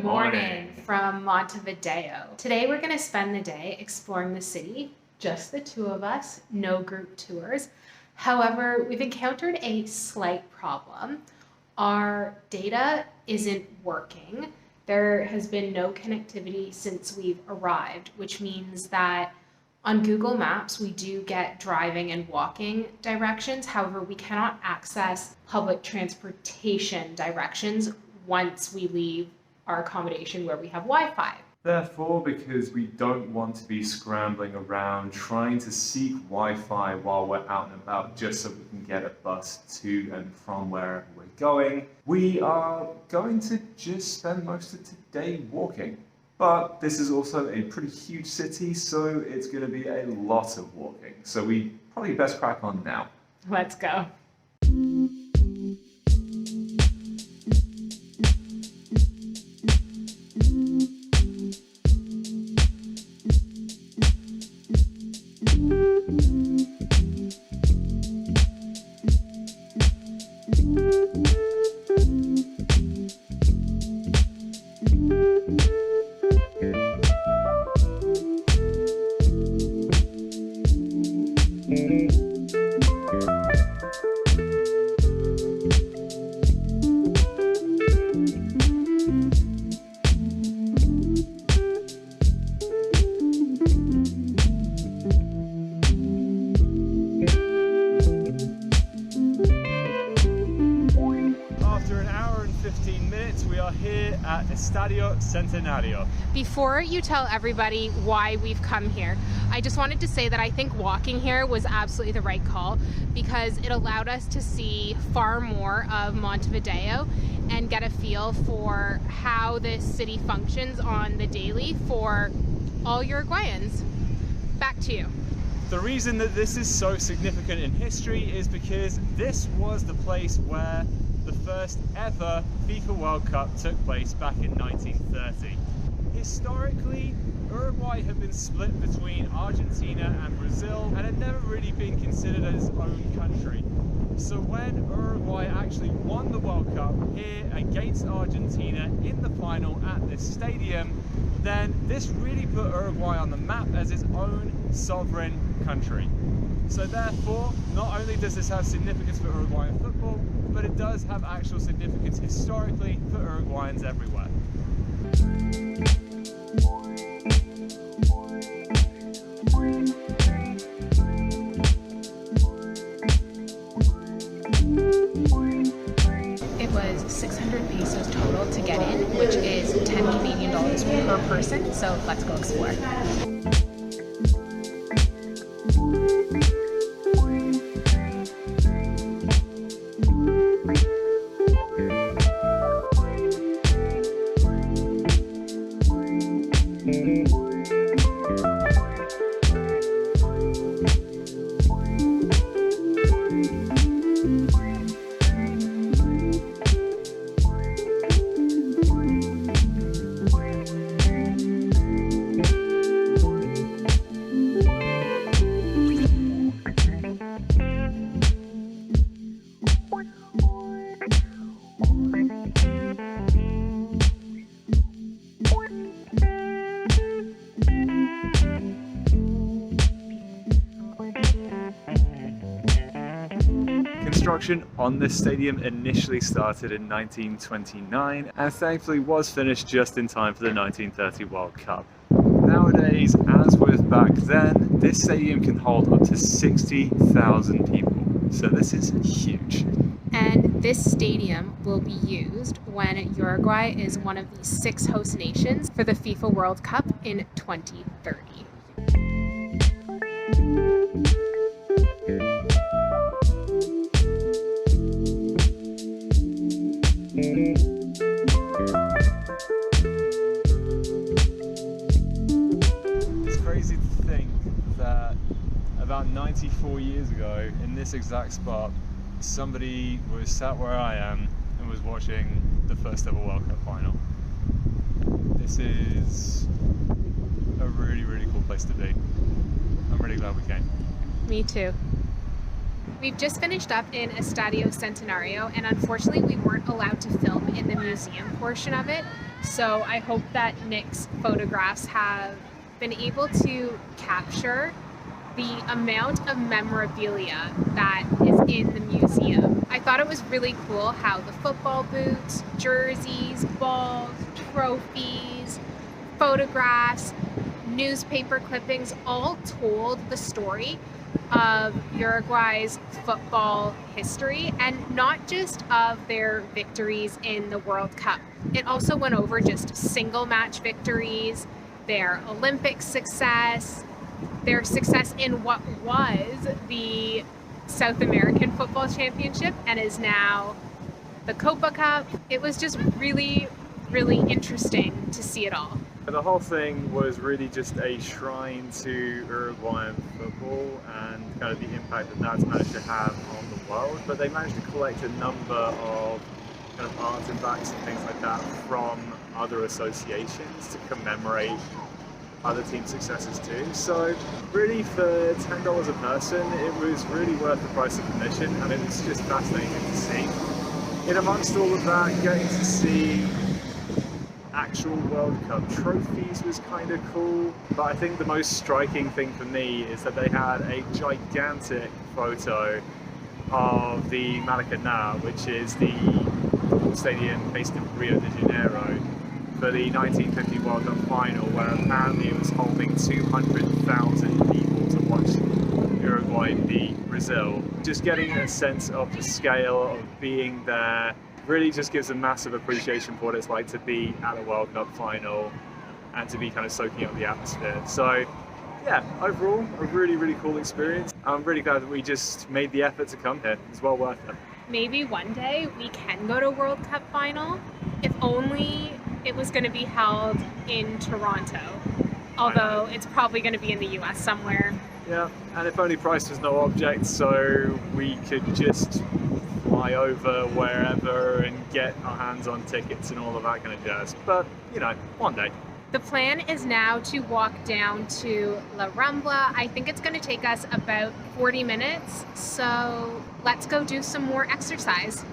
Good morning from Montevideo. Today we're going to spend the day exploring the city, just the two of us, no group tours. However, we've encountered a slight problem. Our data isn't working. There has been no connectivity since we've arrived, which means that on Google Maps, we do get driving and walking directions. However, we cannot access public transportation directions once we leave our accommodation where we have Wi-Fi. Therefore, because we don't want to be scrambling around trying to seek Wi-Fi while we're out and about just so we can get a bus to and from wherever we're going, we are going to just spend most of today walking. But this is also a pretty huge city, so it's going to be a lot of walking. So we probably best crack on now. Let's go. We are here at Estadio Centenario. Before you tell everybody why we've come here, I just wanted to say that I think walking here was absolutely the right call because it allowed us to see far more of Montevideo and get a feel for how this city functions on the daily for all Uruguayans. Back to you. The reason that this is so significant in history is because this was the place where the first ever FIFA World Cup took place back in 1930. Historically, Uruguay had been split between Argentina and Brazil and had never really been considered its own country. So when Uruguay actually won the World Cup here against Argentina in the final at this stadium, then this really put Uruguay on the map as its own sovereign country. So therefore, not only does this have significance for Uruguayan football, but it does have actual significance historically for Uruguayans everywhere. It was 600 pesos total to get in, which is $10 Canadian per person, so let's go explore. Construction on this stadium initially started in 1929 and thankfully was finished just in time for the 1930 World Cup. Nowadays, as with back then, this stadium can hold up to 60,000 people, so this is huge. And this stadium will be used when Uruguay is one of the 6 host nations for the FIFA World Cup in 2030. It's crazy to think that about 94 years ago, in this exact spot, somebody was sat where I am and was watching the first ever World Cup final. This is a really, really cool place to be. I'm really glad we came. Me too. We've just finished up in Estadio Centenario, and unfortunately we weren't allowed to film in the museum portion of it So I hope that Nick's photographs have been able to capture the amount of memorabilia that is in the museum. I thought it was really cool how the football boots, jerseys, balls, trophies, photographs, newspaper clippings all told the story of Uruguay's football history, and not just of their victories in the World Cup. It also went over just single match victories, their Olympic success, their success in what was the South American Football Championship and is now the Copa Cup. It was just really, really interesting to see it all. The whole thing was really just a shrine to Uruguayan football and kind of the impact that that's managed to have on the world. But they managed to collect a number of kind of artifacts and things like that from other associations to commemorate other team successes too. So really for $10 a person, it was really worth the price of admission, and it was just fascinating to see. In amongst all of that, getting to see actual World Cup trophies was kind of cool, but I think the most striking thing for me is that they had a gigantic photo of the Maracanã, which is the football stadium based in Rio de Janeiro, for the 1950 World Cup final, where apparently it was holding 200,000 people to watch Uruguay beat Brazil. Just getting a sense of the scale of being there really just gives a massive appreciation for what it's like to be at a World Cup final and to be kind of soaking up the atmosphere. So yeah, overall, a really, really cool experience. I'm really glad that we just made the effort to come here. It's well worth it. Maybe one day we can go to World Cup final, if only it was going to be held in Toronto, although it's probably going to be in the US somewhere. Yeah, and if only price was no object, so we could just fly over wherever and get our hands on tickets and all of that kind of jazz. But, you know, one day. The plan is now to walk down to La Rambla. I think it's going to take us about 40 minutes, so let's go do some more exercise.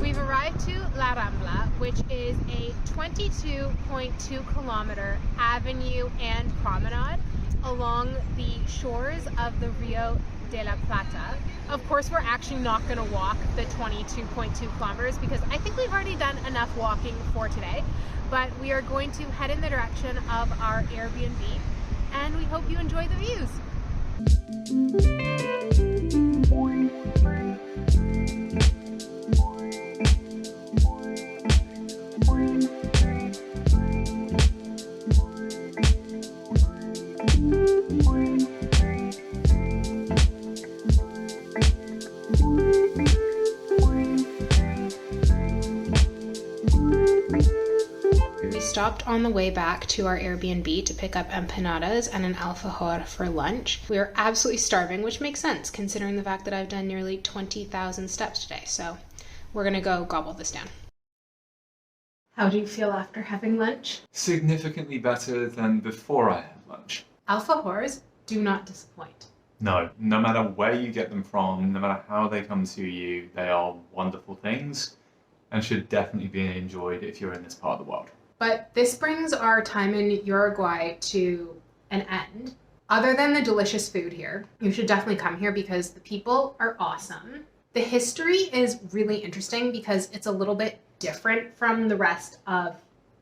We've arrived to La Rambla, which is a 22.2 kilometer avenue and promenade along the shores of the Rio de la Plata. Of course, we're actually not going to walk the 22.2 kilometers because I think we've already done enough walking for today, but we are going to head in the direction of our Airbnb, and we hope you enjoy the views. We stopped on the way back to our Airbnb to pick up empanadas and an alfajor for lunch. We are absolutely starving, which makes sense considering the fact that I've done nearly 20,000 steps today. So we're gonna go gobble this down. How do you feel after having lunch? Significantly better than before I had lunch. Alfajors do not disappoint. No matter where you get them from, no matter how they come to you, they are wonderful things and should definitely be enjoyed if you're in this part of the world. But this brings our time in Uruguay to an end. Other than the delicious food here, you should definitely come here because the people are awesome. The history is really interesting because it's a little bit different from the rest of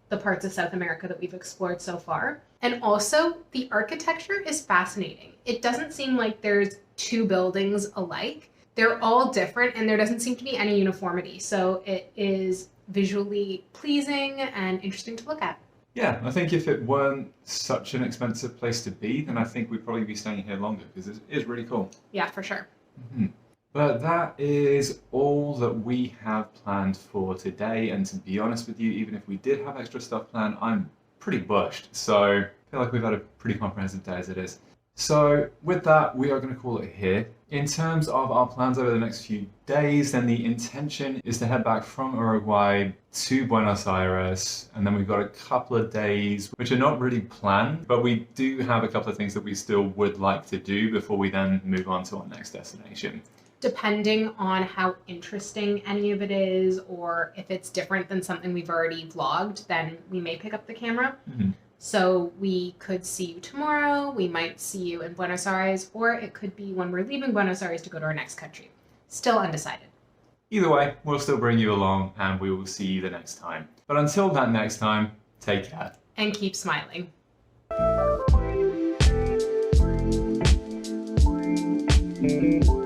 the parts of South America that we've explored so far. And also, the architecture is fascinating. It doesn't seem like there's two buildings alike. They're all different and there doesn't seem to be any uniformity. So it is visually pleasing and interesting to look at. Yeah, I think if it weren't such an expensive place to be, then I think we'd probably be staying here longer because it is really cool. Yeah, for sure. Mm-hmm. But that is all that we have planned for today. And to be honest with you, even if we did have extra stuff planned, I'm pretty bushed. So I feel like we've had a pretty comprehensive day as it is. So with that, we are going to call it here. In terms of our plans over the next few days, then the intention is to head back from Uruguay to Buenos Aires, and then we've got a couple of days which are not really planned, but we do have a couple of things that we still would like to do before we then move on to our next destination. Depending on how interesting any of it is, or if it's different than something we've already vlogged, then we may pick up the camera. Mm-hmm. So we could see you tomorrow, we might see you in Buenos Aires, or it could be when we're leaving Buenos Aires to go to our next country. Still undecided. Either way, we'll still bring you along and we will see you the next time. But until that next time, take care. And keep smiling. Thank you.